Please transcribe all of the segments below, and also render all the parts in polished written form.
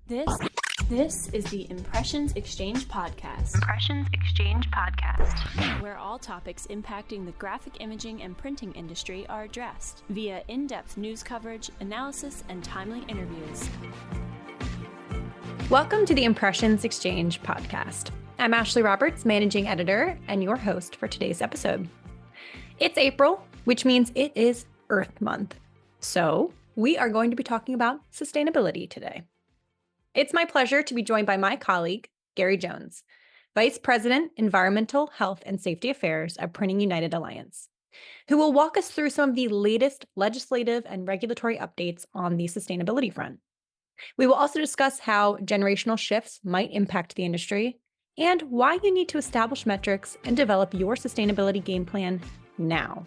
This is the Impressions Exchange Podcast. Where all topics impacting the graphic imaging and printing industry are addressed via in-depth news coverage, analysis, and timely interviews. Welcome to the Impressions Exchange Podcast. I'm Ashley Roberts, managing editor and your host for today's episode. It's April, which means it is Earth Month. So we are going to be talking about sustainability today. It's my pleasure to be joined by my colleague, Gary Jones, Vice President, Environmental, Health, and Safety Affairs at Printing United Alliance, who will walk us through some of the latest legislative and regulatory updates on the sustainability front. We will also discuss how generational shifts might impact the industry and why you need to establish metrics and develop your sustainability game plan now.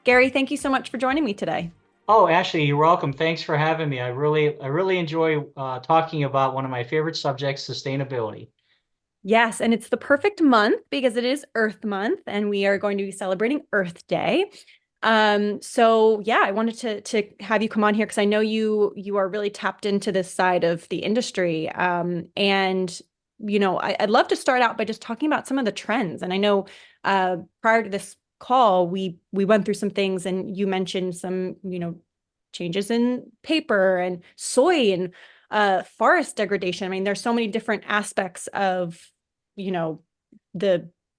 Gary, thank you so much for joining me today. Oh, Ashley, you're welcome. Thanks for having me. I really enjoy talking about one of my favorite subjects, sustainability. Yes, and it's the perfect month because it is Earth Month, and we are going to be celebrating Earth Day. I wanted to have you come on here because I know you are really tapped into this side of the industry. I'd love to start out by just talking about some of the trends. And I know prior to this call, we went through some things, and you mentioned some, changes in paper and soy and forest degradation. I mean, there's so many different aspects of, the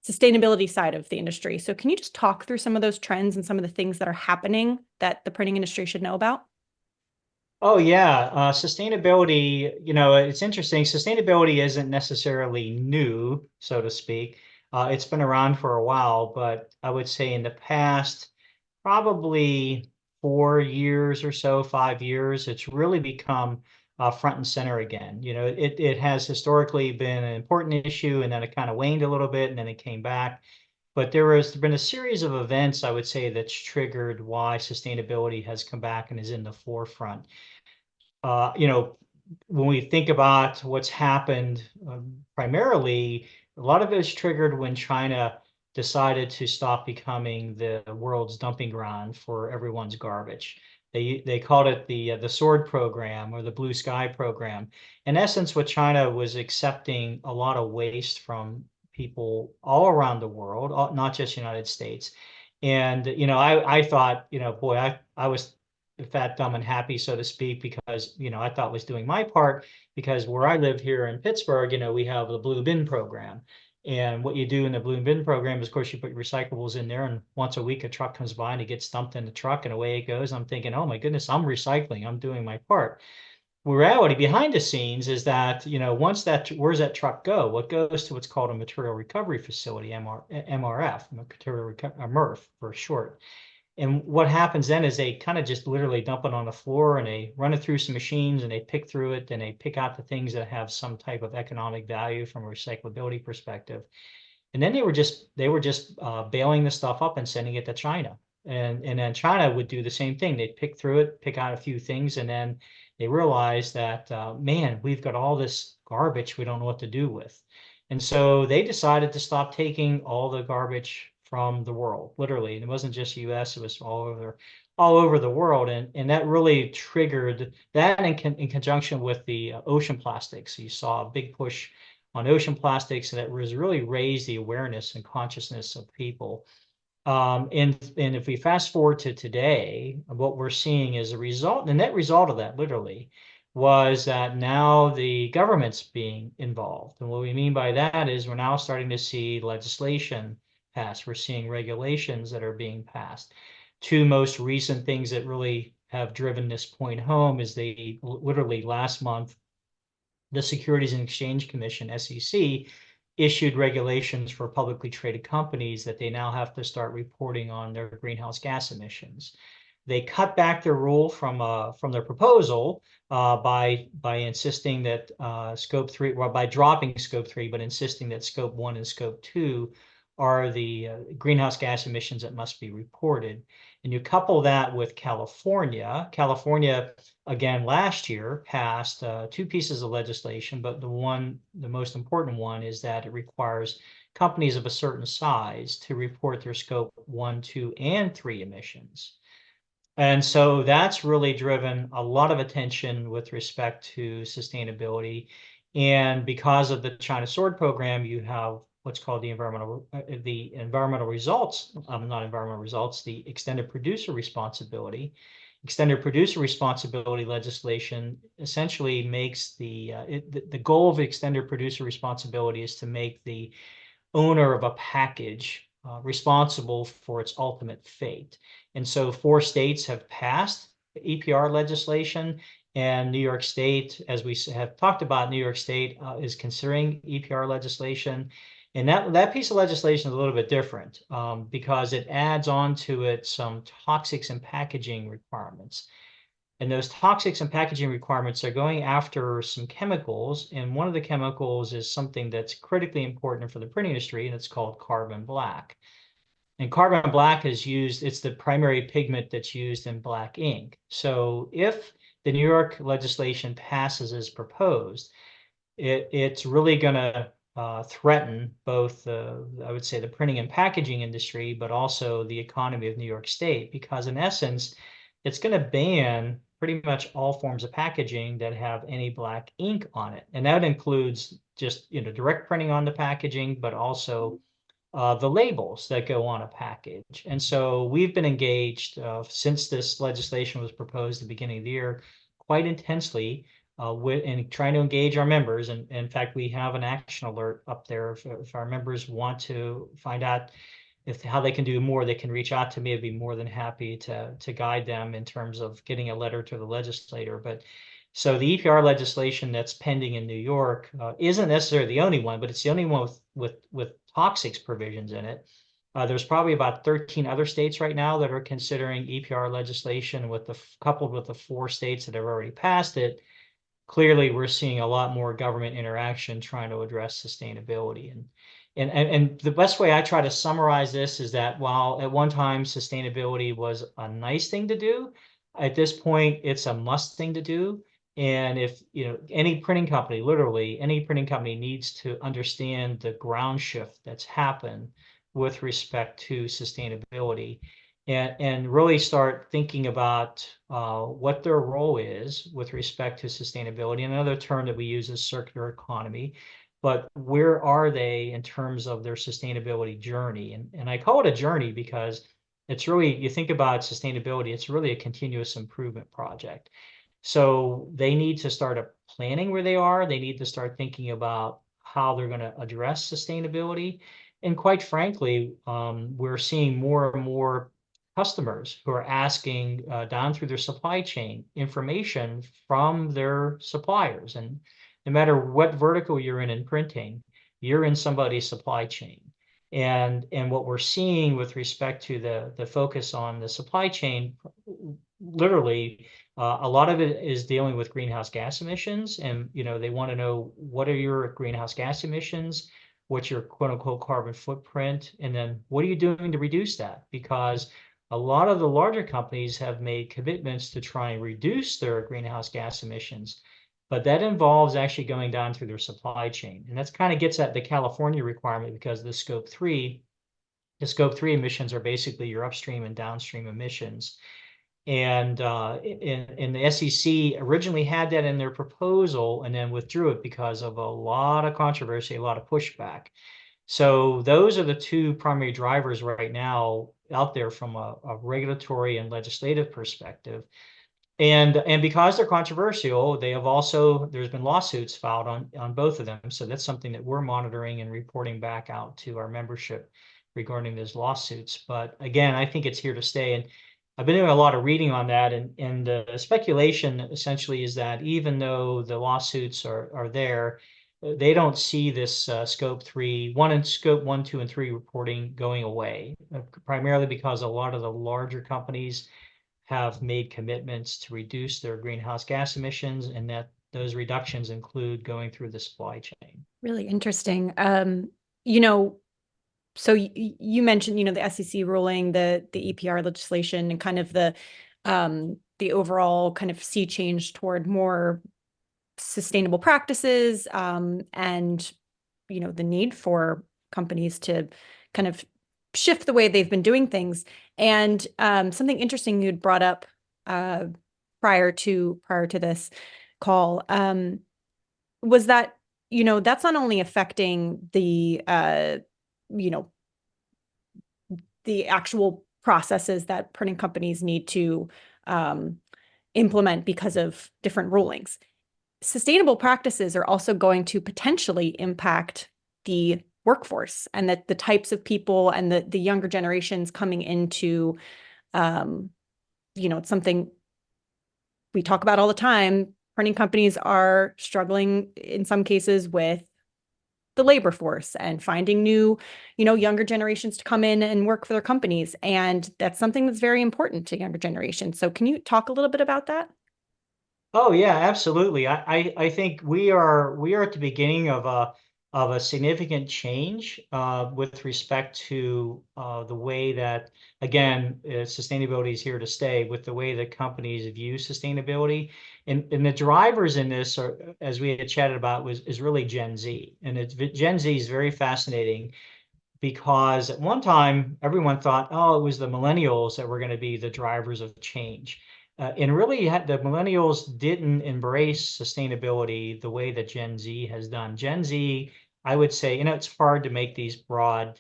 sustainability side of the industry. So can you just talk through some of those trends and some of the things that are happening that the printing industry should know about? Oh, yeah. Sustainability, it's interesting. Sustainability isn't necessarily new, so to speak. It's been around for a while, but I would say in the past, probably 4 years or so, 5 years, it's really become front and center again. It has historically been an important issue, and then it kind of waned a little bit, and then it came back. But there's been a series of events, I would say, that's triggered why sustainability has come back and is in the forefront. When we think about what's happened, primarily, a lot of it was triggered when China decided to stop becoming the world's dumping ground for everyone's garbage. They called it the SWORD program or the Blue Sky program. In essence, what China was accepting a lot of waste from people all around the world, not just United States. And I thought, I was fat, dumb, and happy, so to speak, because I thought was doing my part, because where I live here in Pittsburgh, we have the Blue Bin program. And what you do in the Blue Bin program is, of course, you put recyclables in there, and once a week a truck comes by and it gets dumped in the truck, and away it goes. I'm thinking, oh my goodness, I'm recycling, I'm doing my part. The reality behind the scenes is that, where's that truck go? What goes to what's called a material recovery facility, MRF, MRF for short. And what happens then is they kind of just literally dump it on the floor, and they run it through some machines, and they pick through it, and they pick out the things that have some type of economic value from a recyclability perspective. And then they were just bailing the stuff up and sending it to China. And then China would do the same thing. They'd pick through it, pick out a few things, and then they realized that, man, we've got all this garbage we don't know what to do with. And so they decided to stop taking all the garbage from the world, literally. And it wasn't just US, it was all over the world. And that really triggered that in conjunction with the ocean plastics. You saw a big push on ocean plastics, and it was really raised the awareness and consciousness of people. And if we fast forward to today, what we're seeing is the net result of that literally was that now the government's being involved. And what we mean by that is we're now starting to see legislation passed. We're seeing regulations that are being passed. Two most recent things that really have driven this point home is literally last month, the Securities and Exchange Commission, SEC, issued regulations for publicly traded companies that they now have to start reporting on their greenhouse gas emissions. They cut back their rule from their proposal by insisting that Scope 3, well, by dropping Scope 3, but insisting that Scope 1 and Scope 2 are the greenhouse gas emissions that must be reported. And you couple that with California. California, again, last year passed two pieces of legislation, but the most important one is that it requires companies of a certain size to report their Scope 1, 2, and 3 emissions. And so that's really driven a lot of attention with respect to sustainability. And because of the China Sword program, you have what's called the environmental results, not environmental results, the extended producer responsibility. Extended producer responsibility legislation essentially makes the goal of extended producer responsibility is to make the owner of a package responsible for its ultimate fate. And so 4 states have passed EPR legislation, and New York State, as we have talked about, New York State is considering EPR legislation. And that piece of legislation is a little bit different because it adds on to it some toxics and packaging requirements. And those toxics and packaging requirements are going after some chemicals. And one of the chemicals is something that's critically important for the printing industry, and it's called carbon black. And carbon black is used, it's the primary pigment that's used in black ink. So if the New York legislation passes as proposed, it's really going to threaten both, I would say, the printing and packaging industry, but also the economy of New York State, because in essence, it's going to ban pretty much all forms of packaging that have any black ink on it. And that includes just, direct printing on the packaging, but also the labels that go on a package. And so we've been engaged since this legislation was proposed at the beginning of the year quite intensely in trying to engage our members. And in fact, we have an action alert up there. If our members want to find out how they can do more, they can reach out to me. I'd be more than happy to guide them in terms of getting a letter to the legislator. But so the EPR legislation that's pending in New York isn't necessarily the only one, but it's the only one with toxics provisions in it. There's probably about 13 other states right now that are considering EPR legislation, coupled with the 4 states that have already passed it. Clearly, we're seeing a lot more government interaction trying to address sustainability. And the best way I try to summarize this is that while at one time sustainability was a nice thing to do, at this point it's a must thing to do. And if any printing company, literally any printing company, needs to understand the ground shift that's happened with respect to sustainability, and really start thinking about what their role is with respect to sustainability. And another term that we use is circular economy. But where are they in terms of their sustainability journey? And I call it a journey because it's really, you think about sustainability, it's really a continuous improvement project. So they need to start planning where they are. They need to start thinking about how they're going to address sustainability. And quite frankly, we're seeing more and more customers who are asking down through their supply chain information from their suppliers. And no matter what vertical you're in printing, you're in somebody's supply chain. And what we're seeing with respect to the focus on the supply chain, literally, a lot of it is dealing with greenhouse gas emissions. And they want to know, what are your greenhouse gas emissions? What's your quote unquote carbon footprint? And then what are you doing to reduce that? Because a lot of the larger companies have made commitments to try and reduce their greenhouse gas emissions, but that involves actually going down through their supply chain. And that's kind of gets at the California requirement, because the scope 3 emissions are basically your upstream and downstream emissions. And in the SEC originally had that in their proposal and then withdrew it because of a lot of controversy, a lot of pushback. So those are the 2 primary drivers right now out there from a regulatory and legislative perspective. And because they're controversial, there's been lawsuits filed on both of them. So that's something that we're monitoring and reporting back out to our membership regarding those lawsuits. But again, I think it's here to stay. And I've been doing a lot of reading on that. And the speculation essentially is that even though the lawsuits are there, they don't see this scope 3, scope 1, 2, and 3 reporting going away, primarily because a lot of the larger companies have made commitments to reduce their greenhouse gas emissions, and that those reductions include going through the supply chain. Really interesting. So you mentioned, the SEC ruling, the EPR legislation, and kind of the overall kind of sea change toward more sustainable practices, and the need for companies to kind of shift the way they've been doing things. And something interesting you'd brought up prior to this call, was that, that's not only affecting the, the actual processes that printing companies need to implement because of different rulings. Sustainable practices are also going to potentially impact the workforce, and that the types of people and the younger generations coming into, it's something we talk about all the time. Printing companies are struggling in some cases with the labor force and finding new, younger generations to come in and work for their companies. And that's something that's very important to younger generations. So can you talk a little bit about that? Oh yeah, absolutely. I think we are at the beginning of a significant change with respect to the way that, again, sustainability is here to stay, with the way that companies view sustainability. And the drivers in this are, as we had chatted about, is really Gen Z. And Gen Z is very fascinating because at one time everyone thought, oh, it was the millennials that were going to be the drivers of change. And really, the millennials didn't embrace sustainability the way that Gen Z has done. Gen Z, I would say, it's hard to make these broad,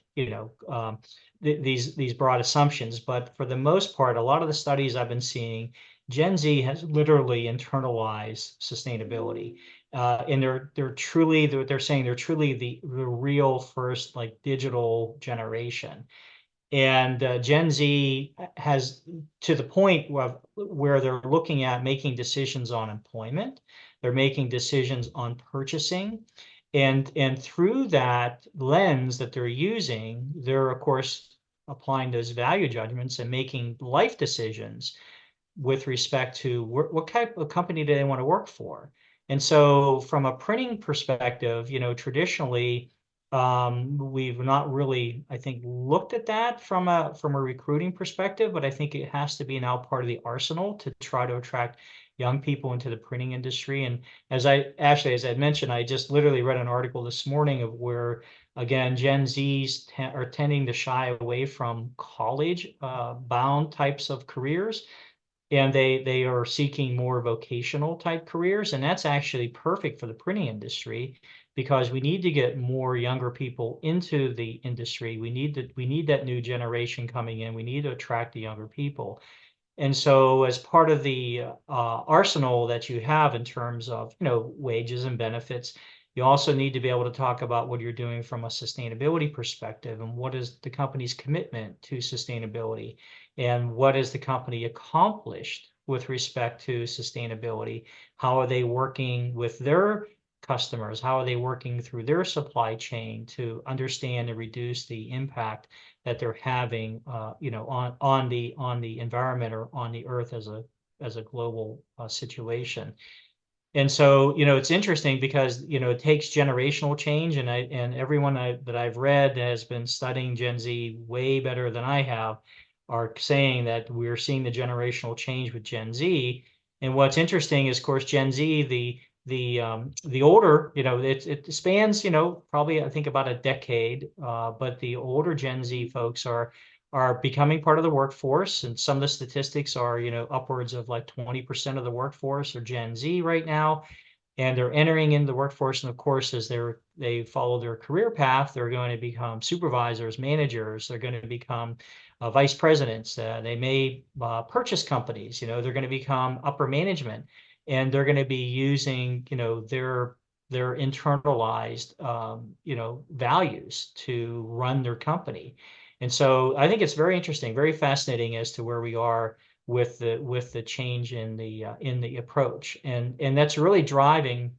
these broad assumptions, but for the most part, a lot of the studies I've been seeing, Gen Z has literally internalized sustainability. And they're saying they're truly the real first like digital generation. And Gen Z has, to the point where they're looking at making decisions on employment, they're making decisions on purchasing, and through that lens that they're using, they're of course applying those value judgments and making life decisions with respect to what type of company do they want to work for. And so from a printing perspective, traditionally, we've not really, I think, looked at that from a recruiting perspective, but I think it has to be now part of the arsenal to try to attract young people into the printing industry. And as I mentioned, I just literally read an article this morning of where, again, Gen Zs are tending to shy away from college bound types of careers, and they are seeking more vocational type careers. And that's actually perfect for the printing industry, because we need to get more younger people into the industry. We need that new generation coming in. We need to attract the younger people. And so as part of the arsenal that you have in terms of, wages and benefits, you also need to be able to talk about what you're doing from a sustainability perspective, and what is the company's commitment to sustainability, and what has the company accomplished with respect to sustainability. How are they working with their customers? How are they working through their supply chain to understand and reduce the impact that they're having, on the environment, or on the earth as a global situation. And so, it's interesting because, it takes generational change, and everyone that I've read has been studying Gen Z way better than I have, are saying that we're seeing the generational change with Gen Z. And what's interesting is, of course, Gen Z, the older, it spans, probably I think about a decade, but the older Gen Z folks are becoming part of the workforce, and some of the statistics are, upwards of like 20% of the workforce are Gen Z right now, and they're entering into the workforce. And of course, as they follow their career path, they're going to become supervisors, managers. They're going to become vice presidents. They may purchase companies. They're going to become upper management, and they're going to be using, their internalized, values to run their company. And so I think it's very interesting, very fascinating as to where we are with the change in the approach, and that's really driving.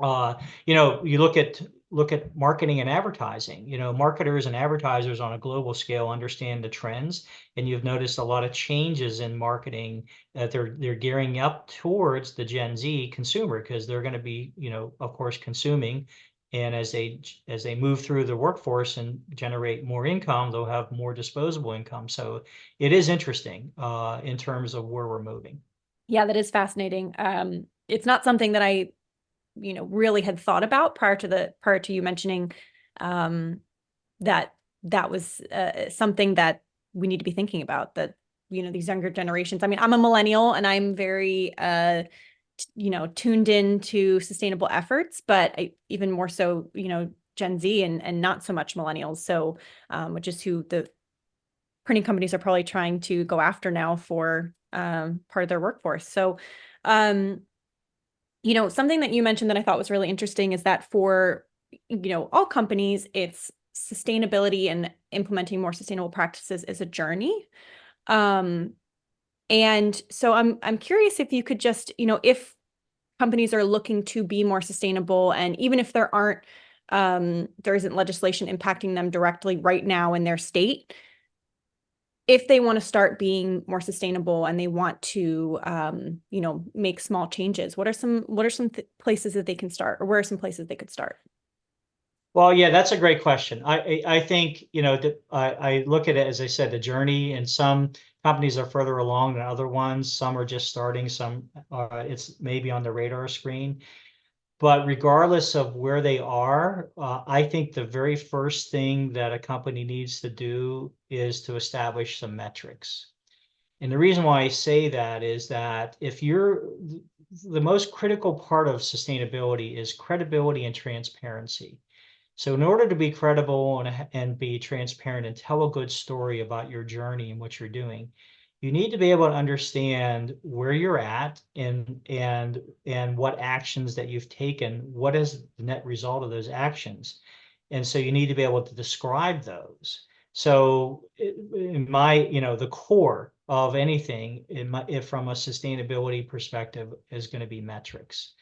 You look at marketing and advertising. Marketers and advertisers on a global scale understand the trends, and you've noticed a lot of changes in marketing that they're gearing up towards the Gen Z consumer, because they're going to be, of course, consuming. And as they move through the workforce and generate more income, they'll have more disposable income. So it is interesting in terms of where we're moving. Yeah, that is fascinating. It's not something that I, really had thought about prior to you mentioning that was something that we need to be thinking about, that these younger generations. I mean, I'm a millennial and I'm very, tuned in to sustainable efforts, but even more so, Gen Z and not so much millennials. So, which is who the printing companies are probably trying to go after now for part of their workforce. So, something that you mentioned that I thought was really interesting is that for, all companies, it's sustainability and implementing more sustainable practices is a journey. And so I'm curious if you could just, if companies are looking to be more sustainable, and even if there isn't legislation impacting them directly right now in their state, if they want to start being more sustainable and they want to, make small changes, what are some places that they can start, or where are some places they could start? Well, yeah, that's a great question. I think, I look at it, as I said, the journey, and some companies are further along than other ones. Some are just starting, some it's maybe on the radar screen. But regardless of where they are, I think the very first thing that a company needs to do is to establish some metrics. And the reason why I say that is that the most critical part of sustainability is credibility and transparency. So in order to be credible and be transparent and tell a good story about your journey and what you're doing, you need to be able to understand where you're at and what actions that you've taken, what is the net result of those actions. And so you need to be able to describe those. So in the core of anything if from a sustainability perspective is going to be metrics.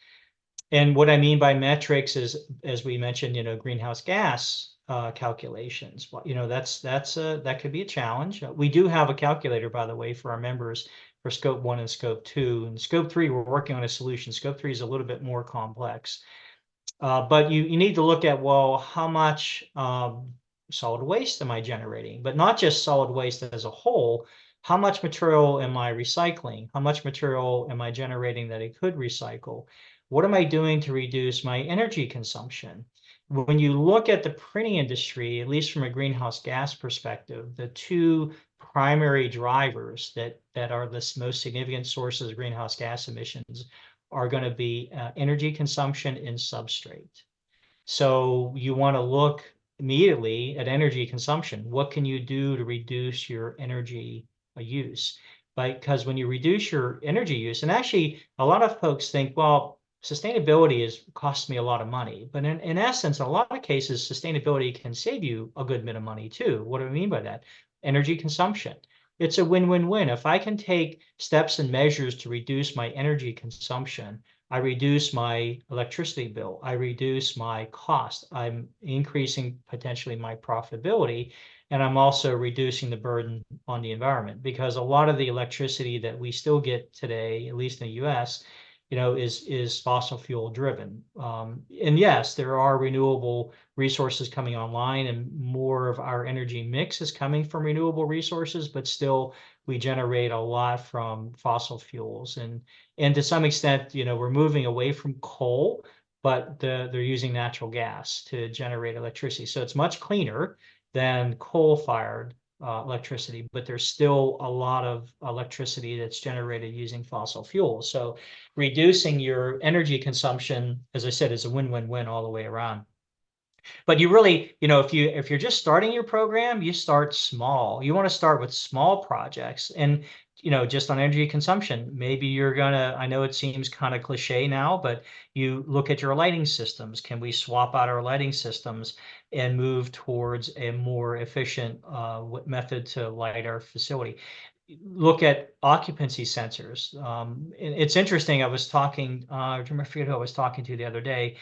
And what I mean by metrics is, as we mentioned, greenhouse gas calculations. That could be a challenge. We do have a calculator, by the way, for our members for Scope 1 and Scope 2. And Scope 3, we're working on a solution. Scope 3 is a little bit more complex. But you need to look at, well, how much solid waste am I generating? But not just solid waste as a whole. How much material am I recycling? How much material am I generating that I could recycle? What am I doing to reduce my energy consumption? When you look at the printing industry, at least from a greenhouse gas perspective, the two primary drivers that are the most significant sources of greenhouse gas emissions are going to be energy consumption and substrate. So you want to look immediately at energy consumption. What can you do to reduce your energy use? Because when you reduce your energy use, and actually a lot of folks think, well, sustainability costs me a lot of money. But in essence, in a lot of cases, sustainability can save you a good bit of money too. What do I mean by that? Energy consumption. It's a win-win-win. If I can take steps and measures to reduce my energy consumption, I reduce my electricity bill, I reduce my cost, I'm increasing potentially my profitability, and I'm also reducing the burden on the environment, because a lot of the electricity that we still get today, at least in the US, is fossil fuel driven. And yes, there are renewable resources coming online, and more of our energy mix is coming from renewable resources, but still we generate a lot from fossil fuels. And to some extent, we're moving away from coal, but they're using natural gas to generate electricity. So it's much cleaner than coal-fired electricity, but there's still a lot of electricity that's generated using fossil fuels. So reducing your energy consumption, as I said, is a win-win-win all the way around. But you really, if you're just starting your program, you start small. You want to start with small projects, and just on energy consumption. Maybe you're gonna, I know it seems kind of cliche now, but you look at your lighting systems. Can we swap out our lighting systems and move towards a more efficient method to light our facility? Look at occupancy sensors. It's interesting. I was talking, I forget who I was talking to the other day.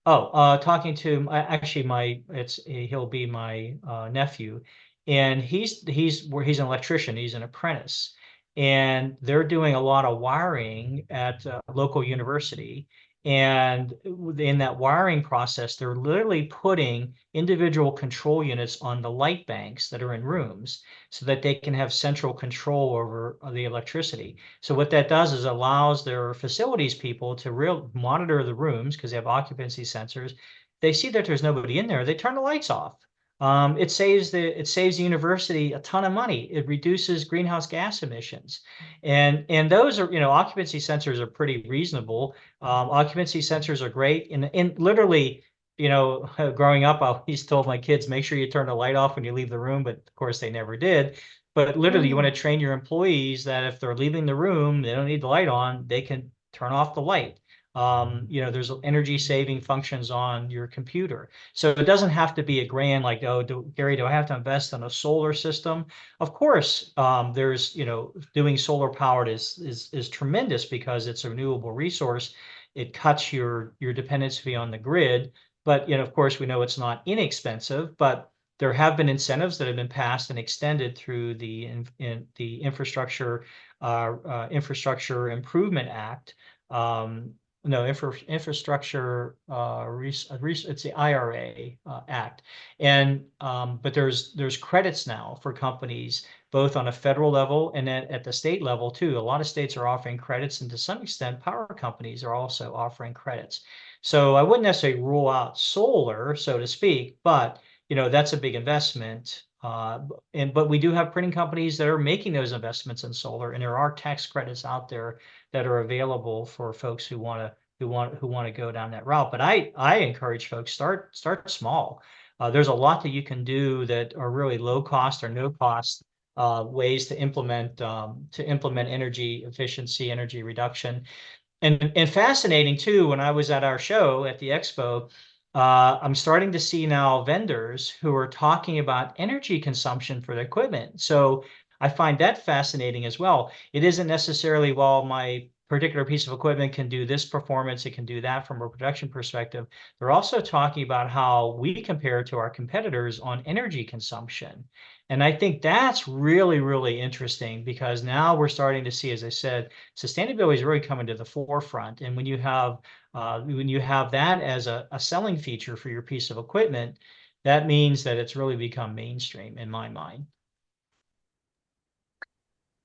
Talking to actually he'll be my nephew, and he's an electrician. He's an apprentice, and they're doing a lot of wiring at a local university. And in that wiring process, they're literally putting individual control units on the light banks that are in rooms, so that they can have central control over the electricity. So what that does is allows their facilities people to monitor the rooms, because they have occupancy sensors. They see that there's nobody in there, they turn the lights off. It saves the university a ton of money. It reduces greenhouse gas emissions, and those are, occupancy sensors are pretty reasonable. Occupancy sensors are great, and literally, growing up, I always told my kids, make sure you turn the light off when you leave the room, but of course they never did. But literally, you want to train your employees that if they're leaving the room, they don't need the light on, they can turn off the light. There's energy saving functions on your computer. So it doesn't have to be a grand, like, oh, Gary, do I have to invest in a solar system? Of course, there's, doing solar powered is tremendous because it's a renewable resource. It cuts your dependency on the grid. But, of course, we know it's not inexpensive, but there have been incentives that have been passed and extended through the Infrastructure Improvement Act. No, infrastructure, it's the IRA Act. And but there's credits now for companies, both on a federal level and at the state level too. A lot of states are offering credits, and to some extent, power companies are also offering credits. So I wouldn't necessarily rule out solar, so to speak, but that's a big investment. But we do have printing companies that are making those investments in solar, and there are tax credits out there that are available for folks who want to go down that route. But I encourage folks, start small. There's a lot that you can do that are really low cost or no cost ways to implement energy efficiency, energy reduction. And fascinating too, when I was at our show at the expo, I'm starting to see now vendors who are talking about energy consumption for the equipment. So I find that fascinating as well. It isn't necessarily, well, my particular piece of equipment can do this performance, it can do that from a production perspective. They're also talking about how we compare to our competitors on energy consumption. And I think that's really, really interesting because now we're starting to see, as I said, sustainability is really coming to the forefront. And when you have that as a selling feature for your piece of equipment, that means that it's really become mainstream in my mind.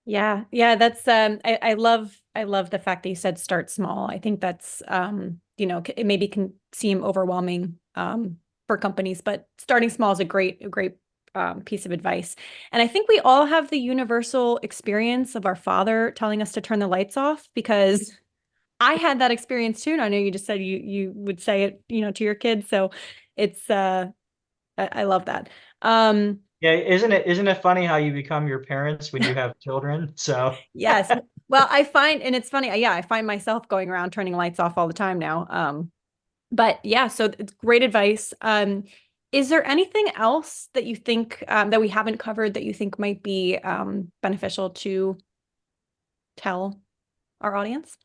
Yeah. Yeah. That's, I love the fact that you said start small. I think that's, it maybe can seem overwhelming, for companies, but starting small is a great piece of advice. And I think we all have the universal experience of our father telling us to turn the lights off, because I had that experience too. And I know you just said you would say it, to your kids. So it's, I love that. Yeah, isn't it funny how you become your parents when you have children? So Yes. Well, I find, and it's funny, yeah, I find myself going around turning lights off all the time now. But yeah, so it's great advice. Is there anything else that you think, that we haven't covered that you think might be, beneficial to tell our audience?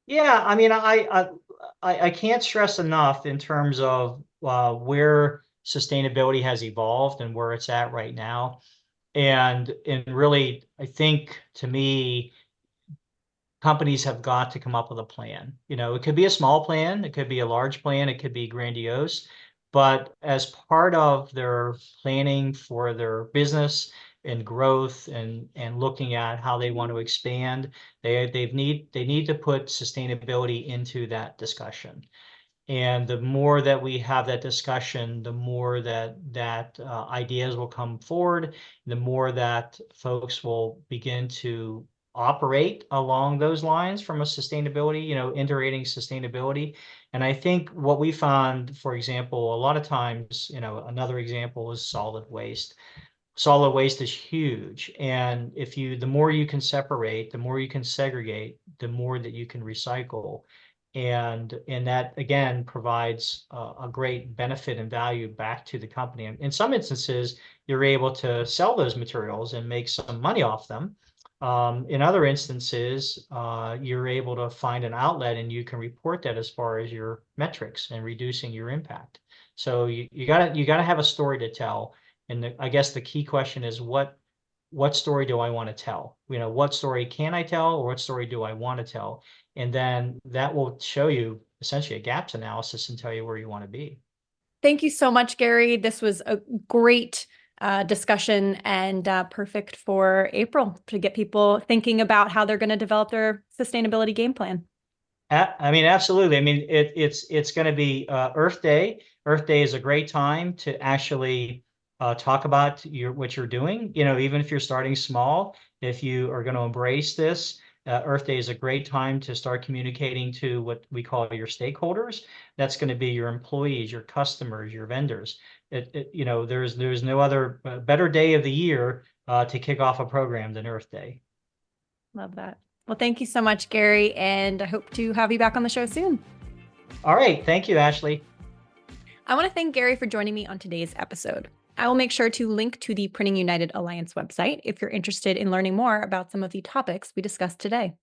yeah, I mean, I can't stress enough in terms of where sustainability has evolved and where it's at right now. And really, I think to me, companies have got to come up with a plan. It could be a small plan, it could be a large plan, it could be grandiose, but as part of their planning for their business and growth and looking at how they want to expand, they need to put sustainability into that discussion. And the more that we have that discussion, the more that ideas will come forward, the more that folks will begin to operate along those lines from a sustainability, integrating sustainability. And I think what we found, for example, a lot of times, another example is solid waste is huge. And the more you can separate, the more you can segregate, the more that you can recycle. And that again provides a great benefit and value back to the company. And in some instances, you're able to sell those materials and make some money off them. In other instances, you're able to find an outlet and you can report that as far as your metrics and reducing your impact. So you gotta have a story to tell. And I guess the key question is what story do I want to tell? What story can I tell, or what story do I want to tell? And then that will show you essentially a gaps analysis and tell you where you want to be. Thank you so much, Gary. This was a great discussion, and perfect for April to get people thinking about how they're going to develop their sustainability game plan. I mean, absolutely. I mean, it's going to be Earth Day. Earth Day is a great time to actually talk about what you're doing. Even if you're starting small, if you are going to embrace this, Earth Day is a great time to start communicating to what we call your stakeholders. That's going to be your employees, your customers, your vendors. There's no other better day of the year to kick off a program than Earth Day. Love that. Well, thank you so much, Gary, and I hope to have you back on the show soon. All right. Thank you, Ashley. I want to thank Gary for joining me on today's episode. I will make sure to link to the Printing United Alliance website if you're interested in learning more about some of the topics we discussed today.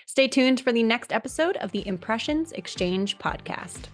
Stay tuned for the next episode of the Impressions Exchange podcast.